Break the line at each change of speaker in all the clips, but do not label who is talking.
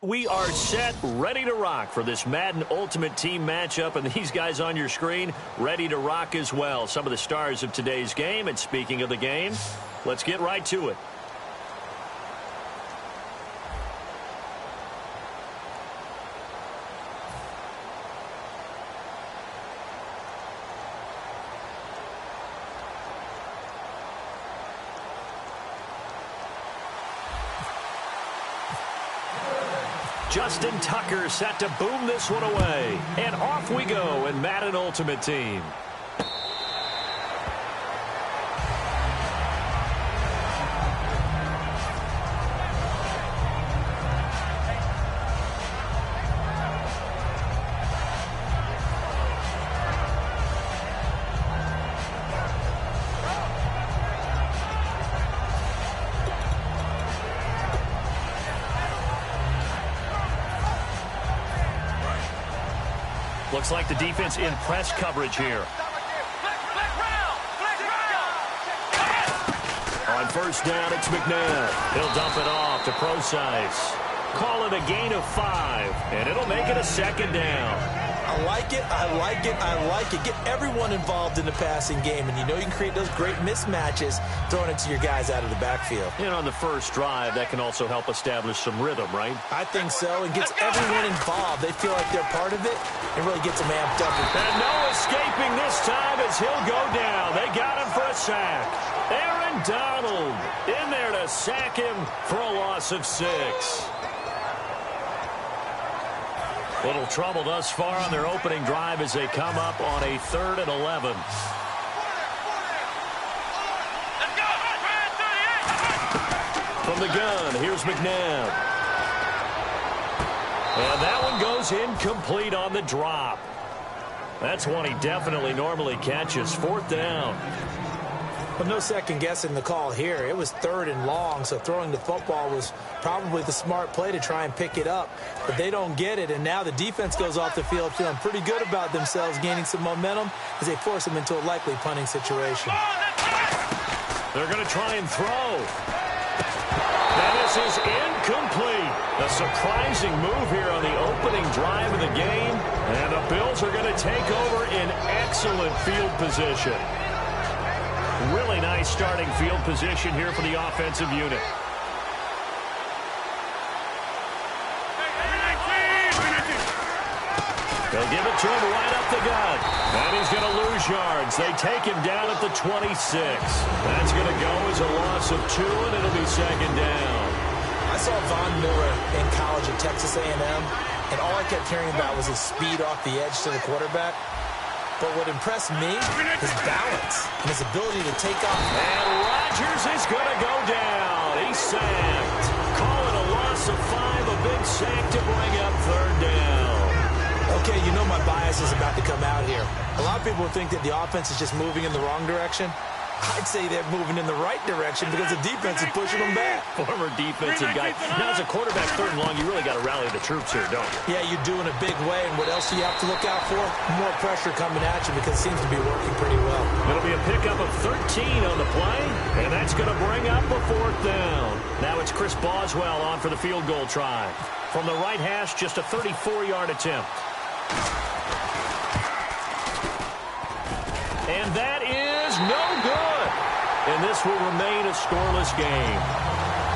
We are set, ready to rock for this Madden Ultimate Team matchup, and these guys on your screen ready to rock as well. Some of the stars of today's game, and speaking of the game, let's get right to it. Justin Tucker set to boom this one away. And off we go in Madden Ultimate Team. Looks like the defense in press coverage here. On first down, it's McNabb. He'll dump it off to Procise. Call it a gain of 5, and it'll make it a second down.
I like it, I like it, I like it. Get everyone involved in the passing game, and you know you can create those great mismatches throwing it to your guys out of the backfield.
And on the first drive, that can also help establish some rhythm, right?
I think so, and gets everyone involved. They feel like they're part of it, and really gets them amped up.
And no escaping this time as he'll go down. They got him for a sack. Aaron Donald in there to sack him for a loss of 6. Little trouble thus far on their opening drive as they come up on a 3rd and 11. From the gun, here's McNabb. And that one goes incomplete on the drop. That's one he definitely normally catches. 4th down.
But no second guessing the call here. It was 3rd and long, so throwing the football was probably the smart play to try and pick it up. But they don't get it, and now the defense goes off the field feeling pretty good about themselves, gaining some momentum as they force them into a likely punting situation.
They're going to try and throw. Now this is incomplete. A surprising move here on the opening drive of the game. And the Bills are going to take over in excellent field position. Really nice starting field position here for the offensive unit. They'll give it to him right up the gut. And he's going to lose yards. They take him down at the 26. That's going to go as a loss of 2, and it'll be 2nd down.
I saw Von Miller in college at Texas A&M, and all I kept hearing about was his speed off the edge to the quarterback. But what impressed me, his balance and his ability to take off.
And Rodgers is going to go down. He's sacked. Call it a loss of 5, a big sack to bring up 3rd down.
Okay, you know my bias is about to come out here. A lot of people think that the offense is just moving in the wrong direction. I'd say they're moving in the right direction because the defense is pushing them back.
Former defensive guy. Now, as a quarterback, third and long, you really got to rally the troops here, don't you?
Yeah, you do in a big way. And what else do you have to look out for? More pressure coming at you because it seems to be working pretty well.
It'll be a pickup of 13 on the play, and that's going to bring up a fourth down. Now it's Chris Boswell on for the field goal try. From the right hash, just a 34-yard attempt. And that is no good. And this will remain a scoreless game.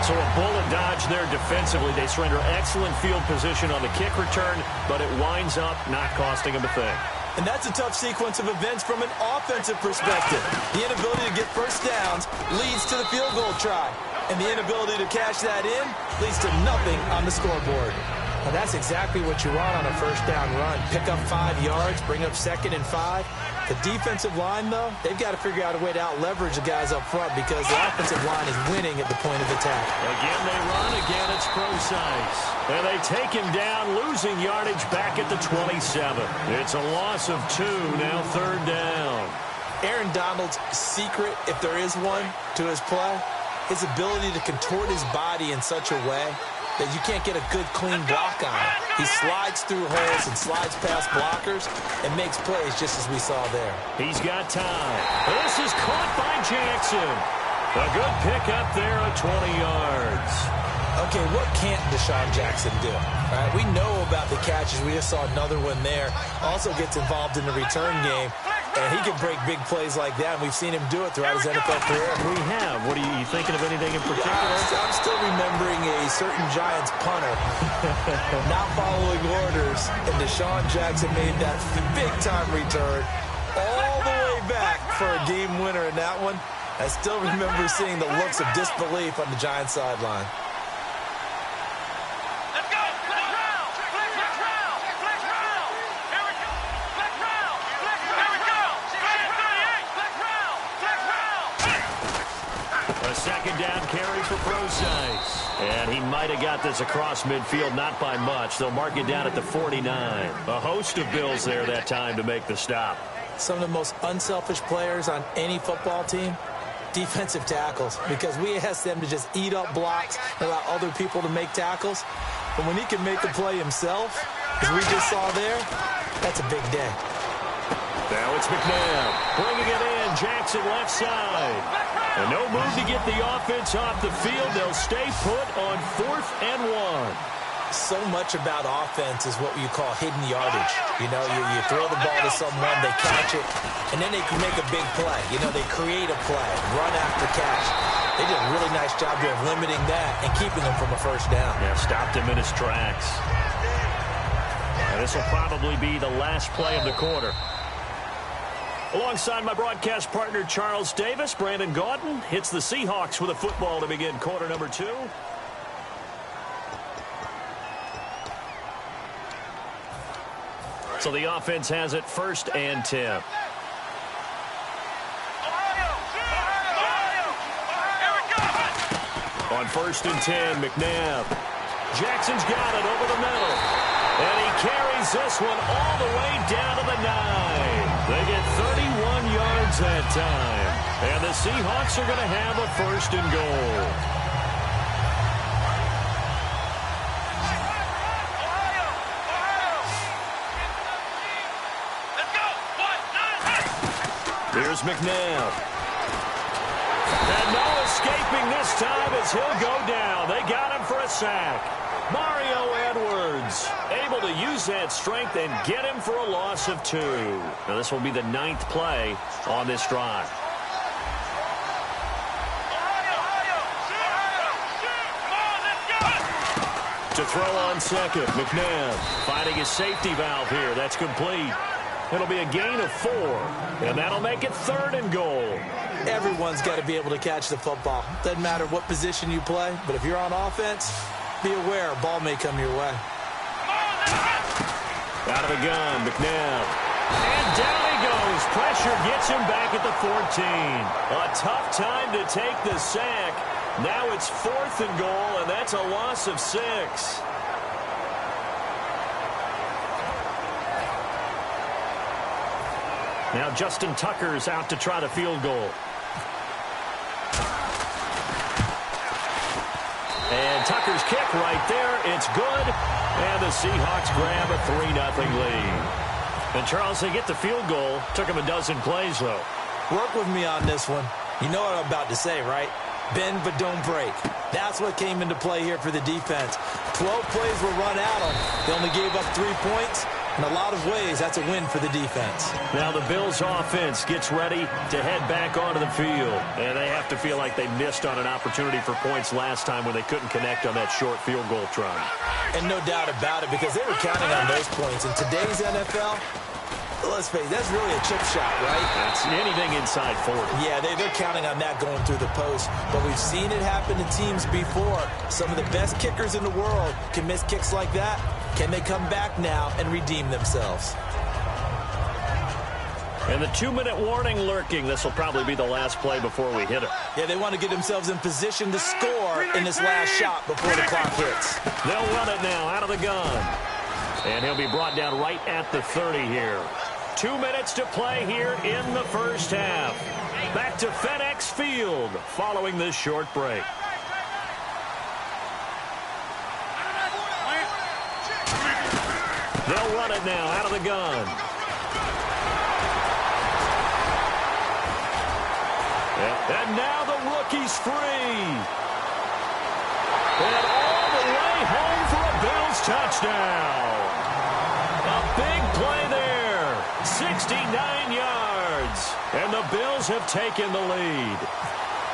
So a bullet dodge there defensively. They surrender excellent field position on the kick return, but it winds up not costing them a thing.
And that's a tough sequence of events from an offensive perspective. The inability to get first downs leads to the field goal try. And the inability to cash that in leads to nothing on the scoreboard. And that's exactly what you want on a first down run. Pick up 5 yards, bring up 2nd and 5. The defensive line, though, they've got to figure out a way to out-leverage the guys up front because the offensive line is winning at the point of attack.
Again, they run. Again, it's Procise. And they take him down, losing yardage back at the 27. It's a loss of 2, now third down.
Aaron Donald's secret, if there is one, to his play, his ability to contort his body in such a way that you can't get a good, clean block on it. He slides through holes and slides past blockers and makes plays just as we saw there.
He's got time. This is caught by Jackson. A good pickup there at 20 yards.
Okay, what can't Deshaun Jackson do? All right, we know about the catches. We just saw another one there. Also gets involved in the return game. And he can break big plays like that, and we've seen him do it throughout his NFL career.
We have. What are you thinking of anything in particular?
I'm still remembering a certain Giants punter not following orders, and Deshaun Jackson made that big-time return all the way back for a game winner in that one. I still remember seeing the looks of disbelief on the Giants sideline.
Second down carry for Procise. And he might have got this across midfield, not by much. They'll mark it down at the 49. A host of Bills there that time to make the stop.
Some of the most unselfish players on any football team, defensive tackles, because we ask them to just eat up blocks and allow other people to make tackles. But when he can make a play himself, as we just saw there, that's a big day.
Now it's McNabb bringing it in. Jackson left side. And no move to get the offense off the field. They'll stay put on 4th and 1.
So much about offense is what you call hidden yardage. You know, you throw the ball to someone, they catch it, and then they can make a big play. You know, they create a play, run after catch. They did a really nice job there of limiting that and keeping them from a first down.
Yeah, stopped him in his tracks. And this will probably be the last play of the quarter. Alongside my broadcast partner, Charles Davis, Brandon Gaudin hits the Seahawks with a football to begin quarter number 2. So the offense has it 1st and 10. On 1st and 10, McNabb. Jackson's got it over the middle. And he carries this one all the way down to the 9. They get 31 yards that time. And the Seahawks are going to have a 1st and goal. Here's McNabb. And no escaping this time as he'll go down. They got him for a sack. Mario Edwards able to use that strength and get him for a loss of 2. Now this will be the 9th play on this drive. To throw on second, McNabb finding his safety valve here. That's complete. It'll be a gain of 4, and that'll make it 3rd and goal.
Everyone's got to be able to catch the football. Doesn't matter what position you play, but if you're on offense, be aware a ball may come your way.
Out of the gun, McNabb. And down he goes. Pressure gets him back at the 14. A tough time to take the sack. Now it's 4th and goal, and that's a loss of 6. Now Justin Tucker's out to try the field goal. Tucker's kick right there. It's good. And the Seahawks grab a 3-0 lead. And, Charles, they get the field goal. Took them a dozen plays, though.
Work with me on this one. You know what I'm about to say, right? Bend but don't break. That's what came into play here for the defense. 12 plays were run at them. They only gave up 3 points. In a lot of ways, that's a win for the defense.
Now the Bills' offense gets ready to head back onto the field. And they have to feel like they missed on an opportunity for points last time when they couldn't connect on that short field goal try.
And no doubt about it, because they were counting on those points. In today's NFL, let's face it, that's really a chip shot, right?
That's anything inside 40.
Yeah, they're counting on that going through the post. But we've seen it happen to teams before. Some of the best kickers in the world can miss kicks like that. Can they come back now and redeem themselves?
And the 2-minute warning lurking. This will probably be the last play before we hit it.
Yeah, they want to get themselves in position to score in this last shot before the clock hits.
They'll run it now out of the gun. And he'll be brought down right at the 30 here. 2 minutes to play here in the first half. Back to FedEx Field following this short break. They'll run it now out of the gun. And now the rookie's free. And all the way home for a Bills touchdown. A big play there. 69 yards. And the Bills have taken the lead.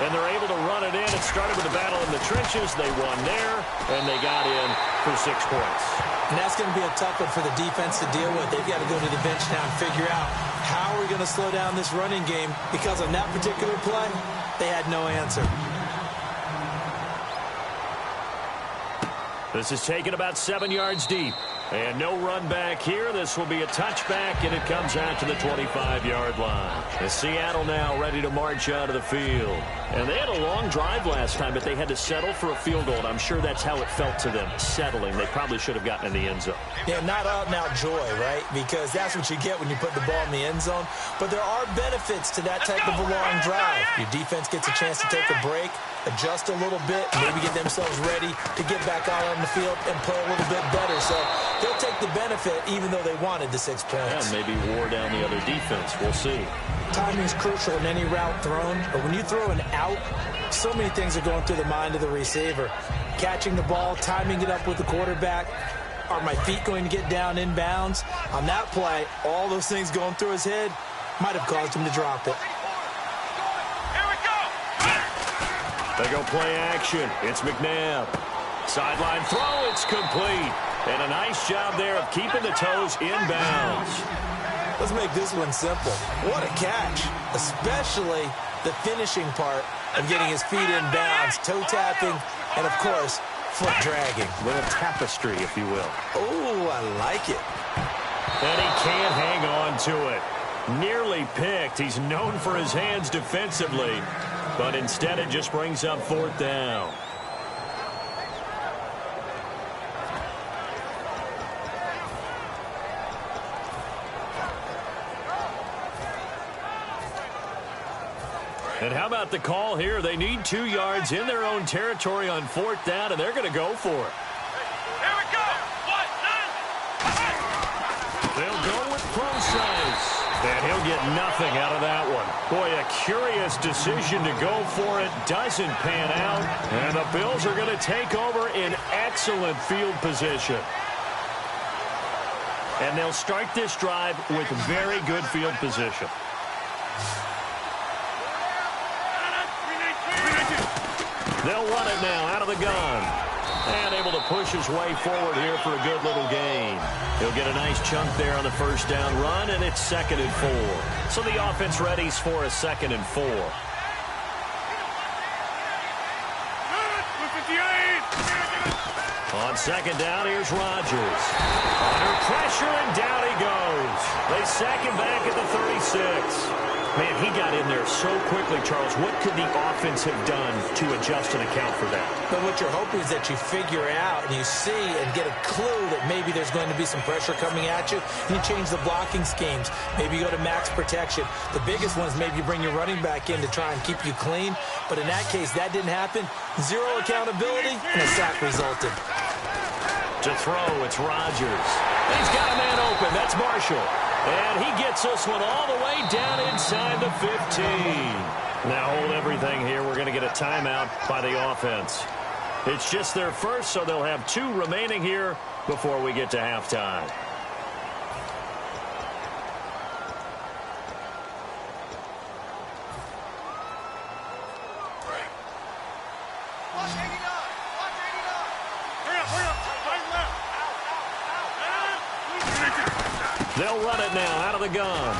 And they're able to run it in. It started with a battle in the trenches. They won there, and they got in for 6 points.
And that's going to be a tough one for the defense to deal with. They've got to go to the bench now and figure out how are we going to slow down this running game, because on that particular play, they had no answer.
This is taken about 7 yards deep. And no run back here. This will be a touchback, and it comes out to the 25-yard line. And Seattle now ready to march out of the field. And they had a long drive last time, but they had to settle for a field goal. And I'm sure that's how it felt to them, settling. They probably should have gotten in the end zone.
Yeah, not out-and-out joy, right? Because that's what you get when you put the ball in the end zone. But there are benefits to that type of a long drive. Your defense gets a chance to take a break, adjust a little bit, maybe get themselves ready to get back out on the field and play a little bit better. So they'll take the benefit even though they wanted the 6 points.
And maybe wore down the other defense. We'll see.
Timing is crucial in any route thrown, but when you throw an out, so many things are going through the mind of the receiver. Catching the ball, timing it up with the quarterback. Are my feet going to get down in bounds? On that play, all those things going through his head might have caused him to drop it.
They go play action. It's McNabb. Sideline throw. It's complete. And a nice job there of keeping the toes in bounds.
Let's make this one simple. What a catch, especially the finishing part of getting his feet in bounds, toe tapping, and, of course, foot dragging.
A little tapestry, if you will.
Oh, I like it.
And he can't hang on to it. Nearly picked. He's known for his hands defensively, but instead it just brings up 4th down. And how about the call here? They need 2 yards in their own territory on 4th down, and they're going to go for it.
Here we go.
They'll go with Procise. And he'll get nothing out of that one. Boy, a curious decision to go for it. Doesn't pan out. And the Bills are going to take over in excellent field position. And they'll start this drive with very good field position. They'll run it now out of the gun. And able to push his way forward here for a good little gain. He'll get a nice chunk there on the 1st down run, and it's 2nd and 4. So the offense readies for a 2nd and 4. On 2nd down, here's Rodgers. Under pressure, and down he goes. They sack him back at the 36. Man, he got in there so quickly, Charles. What could the offense have done to adjust and account for that?
But what you're hoping is that you figure out and you see and get a clue that maybe there's going to be some pressure coming at you. You change the blocking schemes. Maybe you go to max protection. The biggest one is maybe you bring your running back in to try and keep you clean. But in that case, that didn't happen. Zero accountability, and a sack resulted.
To throw, it's Rodgers. He's got a man open. That's Marshall. And he gets this one all the way down inside the 15. Now hold everything here. We're going to get a timeout by the offense. It's just their first, so they'll have 2 remaining here before we get to halftime. They'll run it now out of the gun.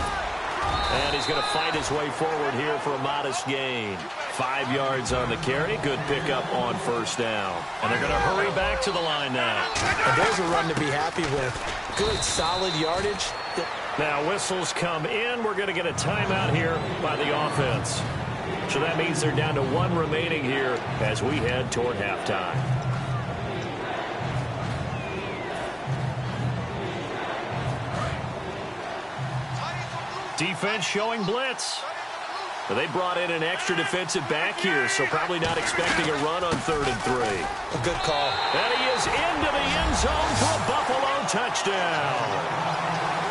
And he's going to fight his way forward here for a modest gain. 5 yards on the carry. Good pickup on first down. And they're going to hurry back to the line now.
And there's a run to be happy with. Good, solid yardage.
Now whistles come in. We're going to get a timeout here by the offense. So that means they're down to 1 remaining here as we head toward halftime. Defense showing blitz. But they brought in an extra defensive back here, so probably not expecting a run on 3rd and 3.
A good call.
And he is into the end zone for a Buffalo touchdown.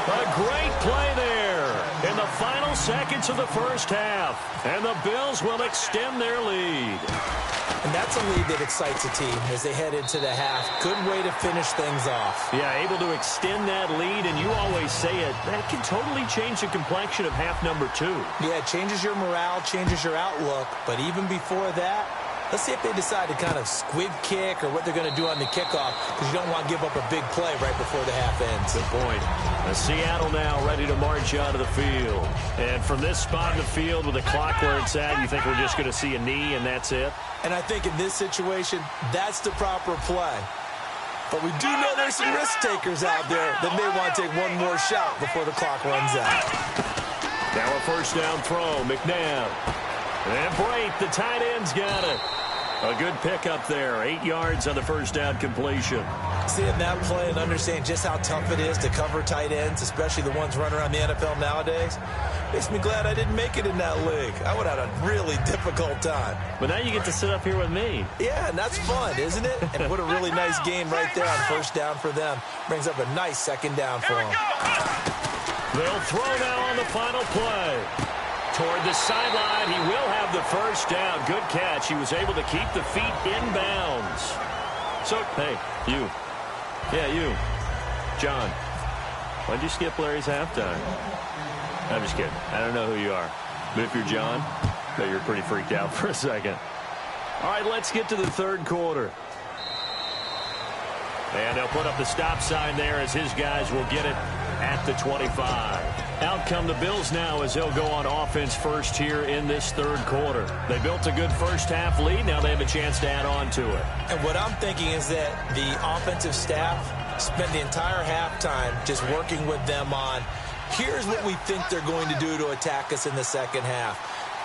A great play there in the final seconds of the first half. And the Bills will extend their lead.
And that's a lead that excites a team as they head into the half. Good way to finish things off.
Yeah, able to extend that lead, and you always say it, that can totally change the complexion of half number 2.
Yeah, it changes your morale, changes your outlook. But even before that, let's see if they decide to kind of squib kick or what they're going to do on the kickoff, because you don't want to give up a big play right before the half ends.
Good point. Seattle now ready to march onto the field. And from this spot in the field with the clock where it's at, you think we're just going to see a knee and that's it?
And I think in this situation, that's the proper play. But we do know there's some risk takers out there that may want to take one more shot before the clock runs out.
Now a first down throw, McNabb. And Brate, the tight end's got it. A good pickup there. 8 yards on the first down completion.
Seeing that play and understanding just how tough it is to cover tight ends, especially the ones running around the NFL nowadays, makes me glad I didn't make it in that league. I would have had a really difficult time.
But now you get to sit up here with me.
Yeah, and that's fun, isn't it? And what a really nice game right there on first down for them. Brings up a nice second down for them.
They'll throw now on the final play. Toward the sideline, he will have the first down. Good catch. He was able to keep the feet in bounds. So, hey, you. Yeah, you. John, why'd you skip Larry's halftime? I'm just kidding. I don't know who you are. But if you're John, I bet you're pretty freaked out for a second. All right, let's get to the 3rd quarter. And they'll put up the stop sign there as his guys will get it at the 25. Out come the Bills now as they'll go on offense first here in this 3rd quarter. They built a good first half lead. Now they have a chance to add on to it.
And what I'm thinking is that the offensive staff spent the entire halftime just working with them on, here's what we think they're going to do to attack us in the second half.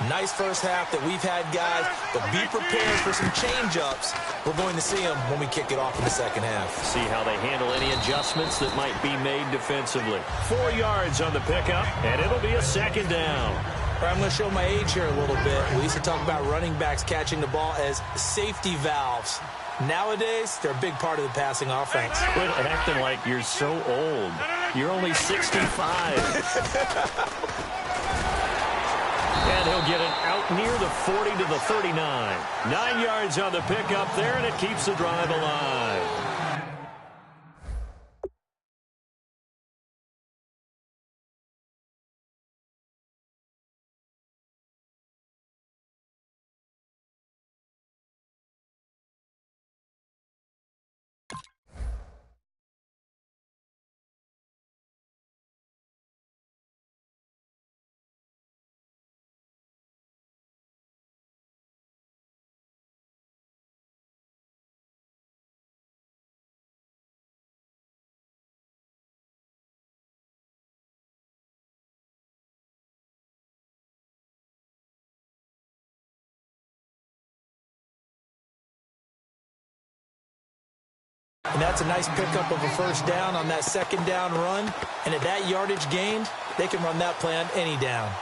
Nice first half that we've had, guys, but be prepared for some change-ups. We're going to see them when we kick it off in the second half.
See how they handle any adjustments that might be made defensively. 4 yards on the pickup, and it'll be a second down.
All right, I'm going to show my age here a little bit. We used to talk about running backs catching the ball as safety valves. Nowadays, they're a big part of the passing offense.
Quit acting like you're so old. You're only 65. And he'll get it out near the 40 to the 39. 9 yards on the pickup there, and it keeps the drive alive.
And that's a nice pickup of a first down on that second down run. And at that yardage gained, they can run that play on any down.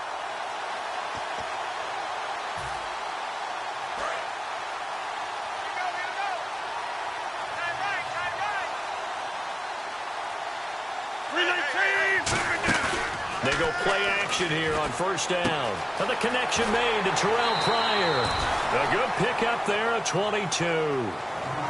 They go play action here on first down. And the connection made to Terrell Pryor. A good pickup there at 22.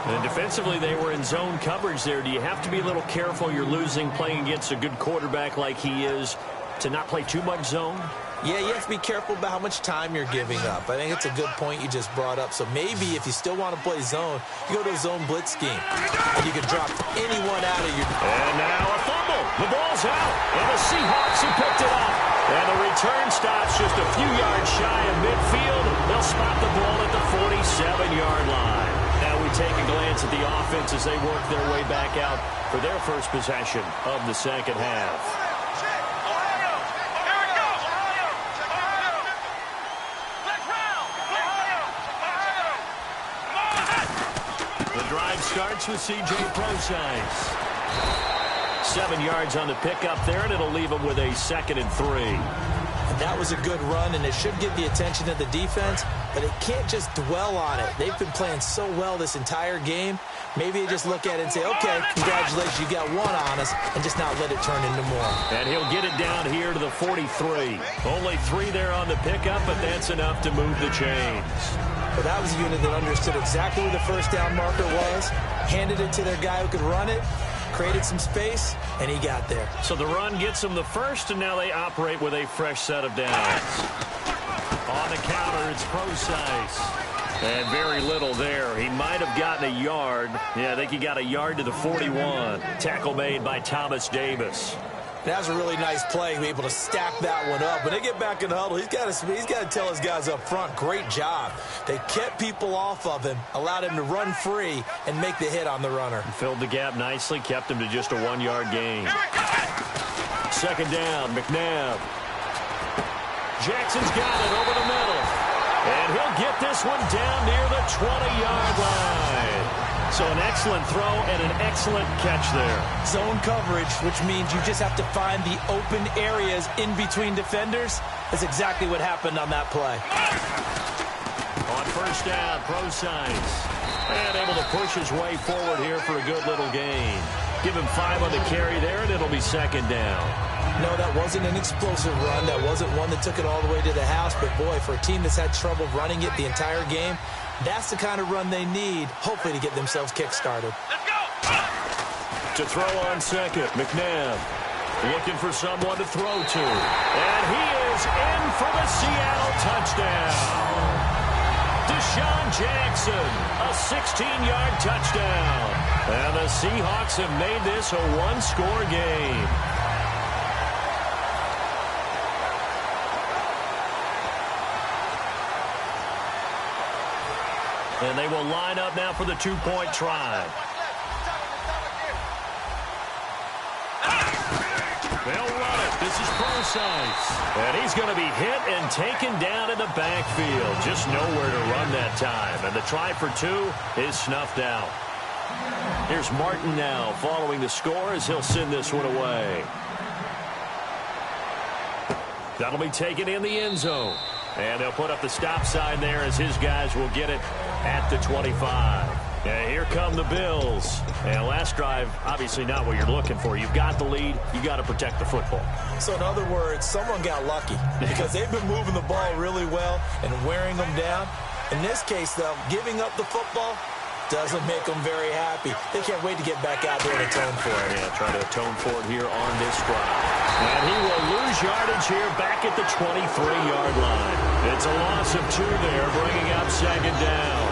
And defensively, they were in zone coverage there. Do you have to be a little careful? You're losing playing against a good quarterback like he is to not play too much zone?
Yeah, you have to be careful about how much time you're giving up. I think it's a good point you just brought up. So maybe if you still want to play zone, you go to a zone blitz scheme. And you can drop anyone out of your...
And now a fumble. The ball's out. And the Seahawks have picked it up. And the return stops just a few yards shy of midfield. They'll spot the ball at the 47-yard line. Now we take a glance at the offense as they work their way back out for their first possession of the second half. Starts with C.J. Procise. 7 yards on the pickup there, and it'll leave him with a 2nd and 3.
That was a good run, and it should get the attention of the defense, but it can't just dwell on it. They've been playing so well this entire game. Maybe they just look at it and say, okay, congratulations, you got one on us, and just not let it turn into more.
And he'll get it down here to the 43. Only 3 there on the pickup, but that's enough to move the chains.
Well, that was a unit that understood exactly where the first down marker was, handed it to their guy who could run it, created some space, and he got there.
So the run gets them the first, and now they operate with a fresh set of downs. On the counter, it's Procise. And very little there. He might have gotten a yard. Yeah, I think he got a yard to the 41. Tackle made by Thomas Davis.
That was a really nice play, to be able to stack that one up. When they get back in the huddle, he's got to tell his guys up front, great job. They kept people off of him, allowed him to run free, and make the hit on the runner.
Filled the gap nicely, kept him to just a 1-yard gain. Second down, McNabb. Jackson's got it over the middle. And he'll get this one down near the 20-yard line. So an excellent throw and an excellent catch there.
Zone coverage, which means you just have to find the open areas in between defenders. That's exactly what happened on that play.
On first down, Procise. And able to push his way forward here for a good little gain. Give him 5 on the carry there, and it'll be second down.
No, that wasn't an explosive run. That wasn't one that took it all the way to the house. But, boy, for a team that's had trouble running it the entire game, that's the kind of run they need, hopefully, to get themselves kick-started.
Let's go! To throw on second, McNabb. Looking for someone to throw to. And he is in for the Seattle touchdown. Deshaun Jackson, a 16-yard touchdown. And the Seahawks have made this a one-score game. And they will line up now for the two-point try. They'll run it. This is Procise. And he's going to be hit and taken down in the backfield. Just nowhere to run that time. And the try for 2 is snuffed out. Here's Martin now following the score as he'll send this one away. That'll be taken in the end zone. And they'll put up the stop sign there as his guys will get it at the 25. And here come the Bills. And last drive, obviously not what you're looking for. You've got the lead. You got to protect the football.
So in other words, someone got lucky because they've been moving the ball really well and wearing them down. In this case, though, giving up the football doesn't make them very happy. They can't wait to get back out there and atone for it.
Yeah, try to atone for it here on this drive. And he will lose yardage here back at the 23-yard line. It's a loss of 2 there, bringing up second down.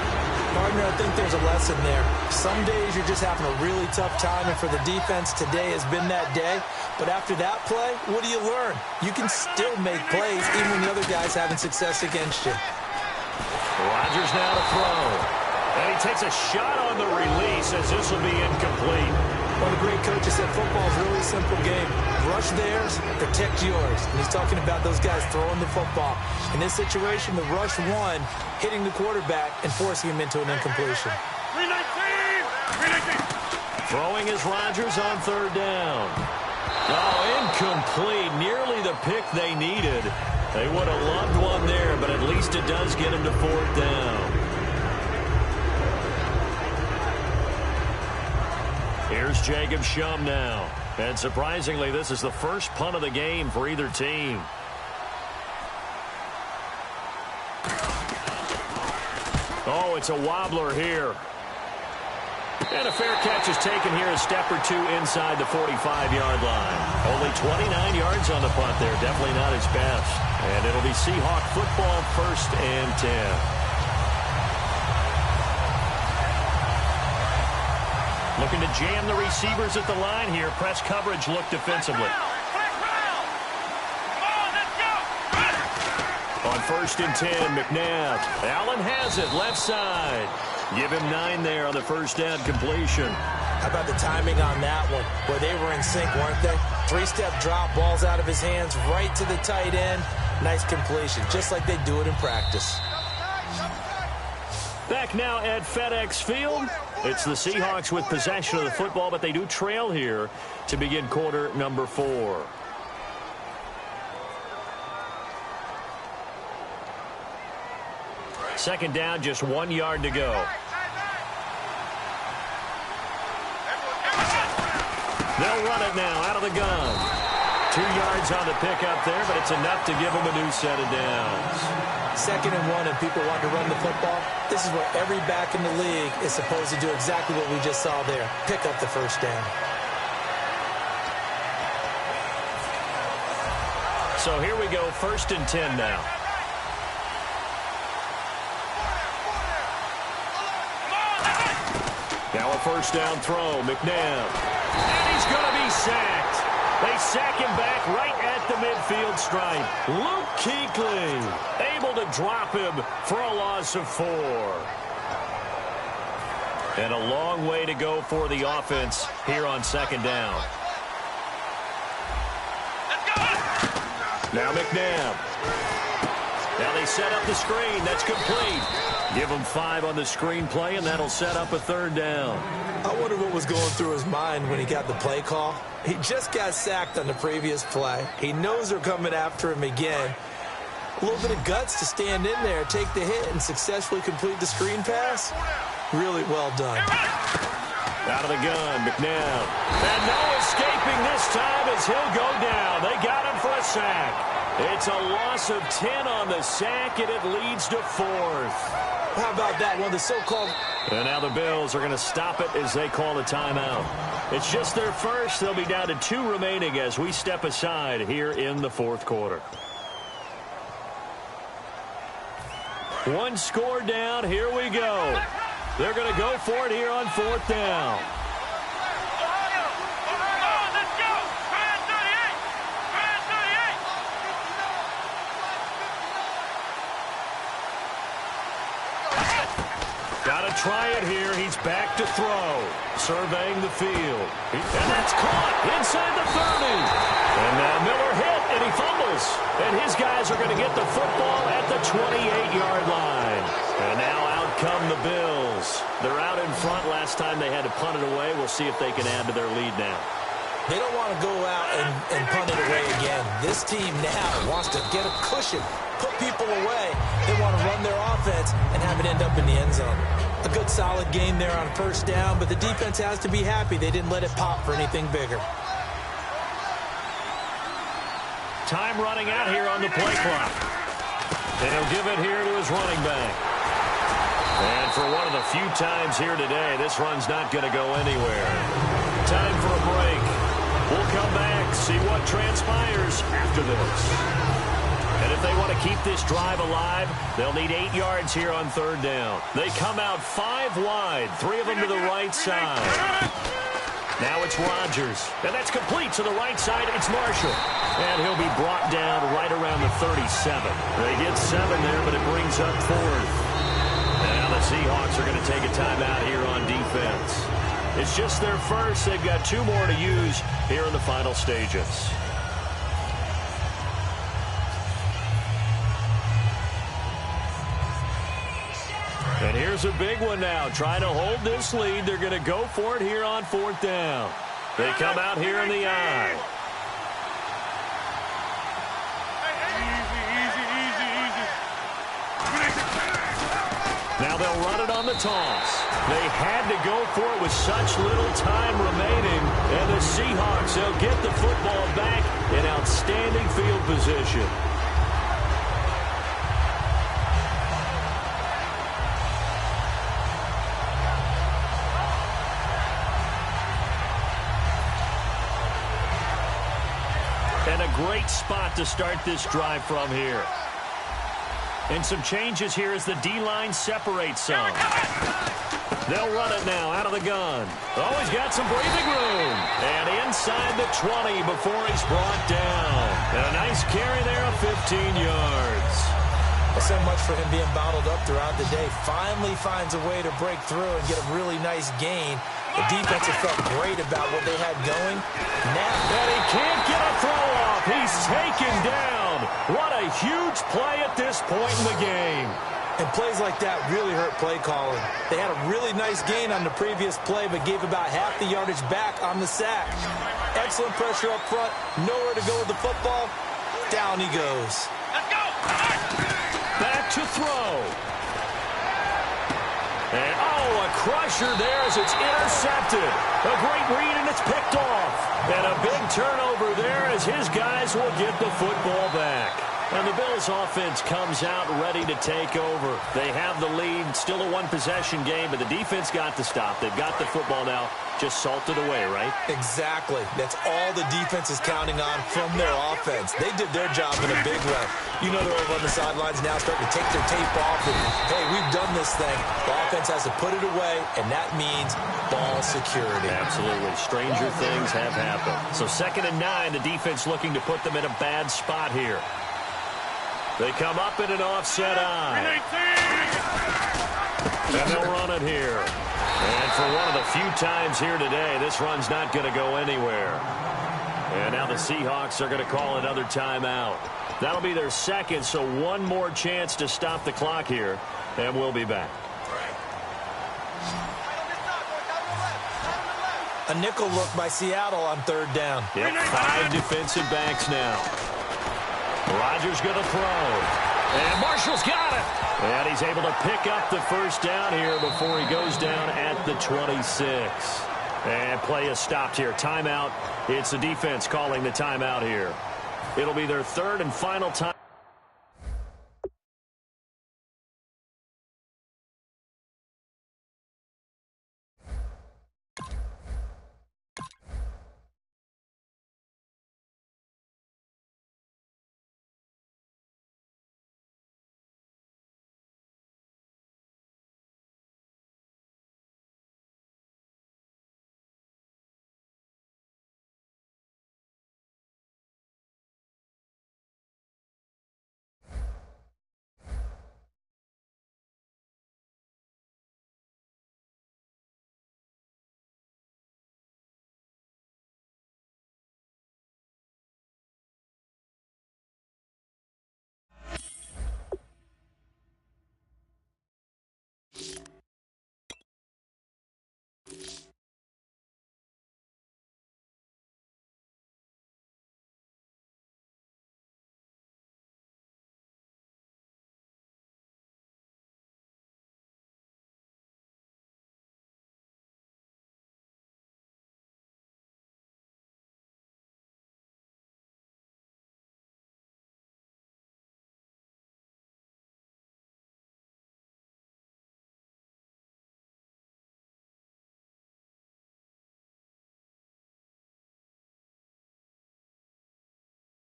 Partner, I think there's a lesson there. Some days you're just having a really tough time, and for the defense, today has been that day. But after that play, what do you learn? You can still make plays even when the other guy's having success against you.
Rodgers now to throw. And he takes a shot on the release as this will be incomplete.
One of the great coaches said football is a really simple game. Rush theirs, protect yours. And he's talking about those guys throwing the football. In this situation, the rush won, hitting the quarterback and forcing him into an incompletion.
Throwing is Rodgers on third down. Oh, incomplete. Nearly the pick they needed. They would have loved one there, but at least it does get him to fourth down. Here's Jacob Shum now. And surprisingly, this is the first punt of the game for either team. Oh, it's a wobbler here. And a fair catch is taken here, a step or two inside the 45-yard line. Only 29 yards on the punt there. Definitely not his best. And it'll be Seahawk football, 1st and 10. Looking to jam the receivers at the line here. Press coverage look defensively. On 1st and 10, McNabb. Allen has it, left side. Give him 9 there on the first down completion.
How about the timing on that one, where they were in sync, weren't they? 3-step drop, balls out of his hands, right to the tight end. Nice completion, just like they do it in practice.
Back now at FedEx Field. It's the Seahawks with possession of the football, but they do trail here to begin quarter number 4. Second down, just 1 yard to go. They'll run it now out of the gun. 2 yards on the pickup there, but it's enough to give them a new set of downs.
2nd and 1, and people want to run the football. This is where every back in the league is supposed to do exactly what we just saw there. Pick up the first down.
So here we go, 1st and 10 now. Now a first down throw, McNabb. And he's going to be sacked. They sack him back right at the midfield stripe. Luke Kuechly able to drop him for a loss of 4. And a long way to go for the offense here on 2nd down. Now McNabb. Now they set up the screen. That's complete. Give him 5 on the screen play, and that'll set up a 3rd down.
I wonder what was going through his mind when he got the play call. He just got sacked on the previous play. He knows they're coming after him again. A little bit of guts to stand in there, take the hit, and successfully complete the screen pass. Really well done.
Out of the gun, McNabb. And no escaping this time as he'll go down. They got him for a sack. It's a loss of 10 on the sack, and it leads to 4th.
How about that one, the so-called...
And now the Bills are going to stop it as they call a timeout. It's just their first. They'll be down to 2 remaining as we step aside here in the 4th quarter. 1 score down. Here we go. They're going to go for it here on 4th down. Got to try it here. He's back to throw. Surveying the field. And that's caught inside the 30. And now Miller hit, and he fumbles. And his guys are going to get the football at the 28-yard line. And now out come the Bills. They're out in front. Last time they had to punt it away. We'll see if they can add to their lead now.
They don't want to go out and punt it away again. This team now wants to get a cushion, put people away. They want to run their offense and have it end up in the end zone. A good solid game there on 1st down, but the defense has to be happy they didn't let it pop for anything bigger.
Time running out here on the play clock. And he'll give it here to his running back. And for one of the few times here today, this run's not going to go anywhere. Time for a break. We'll come back, see what transpires after this. And if they want to keep this drive alive, they'll need 8 yards here on 3rd down. They come out 5 wide, 3 of them to the right side. Now it's Rodgers, and that's complete to the right side. It's Marshall, and he'll be brought down right around the 37. They get 7 there, but it brings up 4th. And now the Seahawks are going to take a timeout here on defense. It's just their first. They've got 2 more to use here in the final stages. And here's Here's a big one now. Trying to hold this lead. They're going to go for it here on 4th down. They come out here in the I. Now they'll run it on the toss. They had to go for it with such little time remaining. And the Seahawks, they'll get the football back in outstanding field position. And a great spot to start this drive from here. And some changes here as the D-line separates some. They'll run it now out of the gun. Oh, he's got some breathing room. And inside the 20 before he's brought down. And a nice carry there of 15 yards.
Well, so much for him being bottled up throughout the day. Finally finds a way to break through and get a really nice gain. The defense have felt great about what they had going. Now,
and he can't get a throw off. He's taken down. What a huge play at this point in the game.
And plays like that really hurt play calling. They had a really nice gain on the previous play, but gave about half the yardage back on the sack. Excellent pressure up front. Nowhere to go with the football. Down he goes.
Let's go.
Back to throw. And, oh, a crusher there as it's intercepted. A great read, and it's picked off. And a big turnover there as his guys will get the football back. And the Bills' offense comes out ready to take over. They have the lead, still a one-possession game, but the defense got the stop. They've got the football now, just salted away, right?
Exactly. That's all the defense is counting on from their offense. They did their job in a big way. You know they're over on the sidelines now starting to take their tape off. And, hey, we've done this thing. The offense has to put it away, and that means ball security.
Absolutely. Stranger things have happened. So 2nd and 9, the defense looking to put them in a bad spot here. They come up in an offset I. And they'll run it here. And for one of the few times here today, this run's not going to go anywhere. And now the Seahawks are going to call another timeout. That'll be their second, so one more chance to stop the clock here. And we'll be back.
A nickel look by Seattle on 3rd down.
Yep, 5 defensive backs now. Rodgers going to throw. And Marshall's got it. And he's able to pick up the first down here before he goes down at the 26. And play is stopped here. Timeout. It's the defense calling the timeout here. It'll be their 3rd and final time.